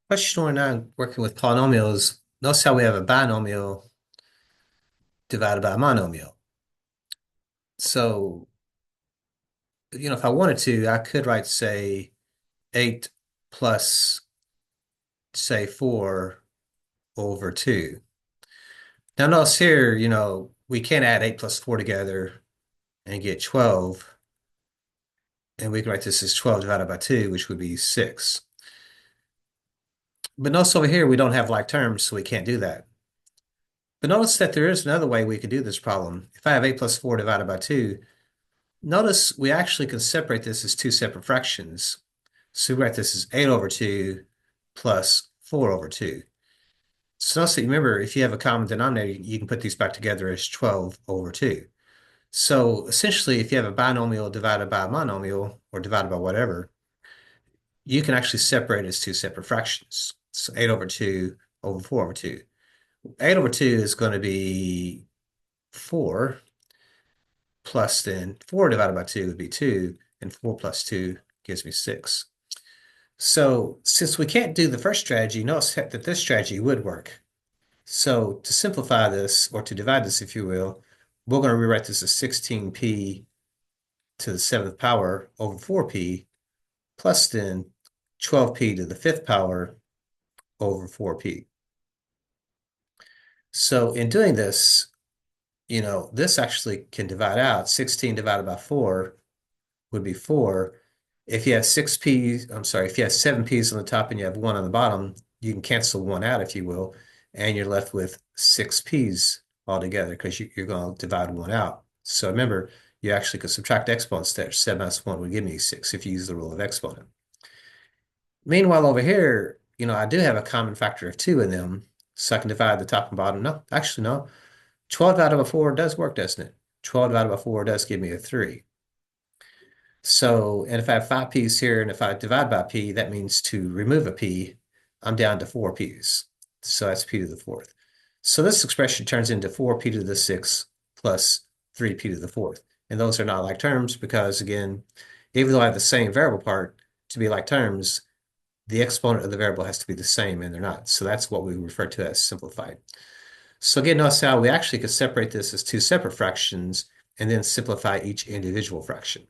Question 29, working with polynomials, notice how we have a binomial divided by a monomial. So, if I wanted to, I could write, say, 8 plus, say, 4 over 2. Now, notice here, we can't add 8 plus 4 together and get 12. And we can write this as 12 divided by 2, which would be 6. But notice over here, we don't have like terms, so we can't do that. But notice that there is another way we could do this problem. If I have 8 plus 4 divided by 2, notice we actually can separate this as two separate fractions. So we write this as 8 over 2 plus 4 over 2. So notice that remember, if you have a common denominator, you can put these back together as 12 over 2. So essentially, if you have a binomial divided by a monomial, or divided by whatever, you can actually separate it as two separate fractions. So 8 over 2 over 4 over 2. 8 over 2 is going to be 4, plus then 4 divided by 2 would be 2, and 4 plus 2 gives me 6. So since we can't do the first strategy, notice that this strategy would work. So to simplify this, or to divide this, if you will, we're going to rewrite this as 16p to the 7th power over 4p, plus then 12p to the 5th power over 4p. So in doing this, this actually can divide out. 16 divided by 4 would be 4. If you have 6p's, I'm sorry, if you have 7p's on the top and you have 1 on the bottom, you can cancel 1 out, if you will, and you're left with 6p's altogether because you're going to divide 1 out. So remember, you actually could subtract exponents there. 7 minus 1 would give me 6 if you use the rule of exponent. Meanwhile, over here, I do have a common factor of 2 in them, so I can divide the top and bottom. No, actually, no. 12 divided by 4 does work, doesn't it? 12 divided by 4 does give me a 3. So, and if I have 5p's here, and if I divide by p, that means to remove a p, I'm down to 4p's. So that's p to the 4th. So this expression turns into 4p to the 6th plus 3p to the 4th. And those are not like terms because, again, even though I have the same variable part, to be like terms, the exponent of the variable has to be the same, and they're not. So that's what we refer to as simplified. So again, notice how we actually could separate this as two separate fractions and then simplify each individual fraction.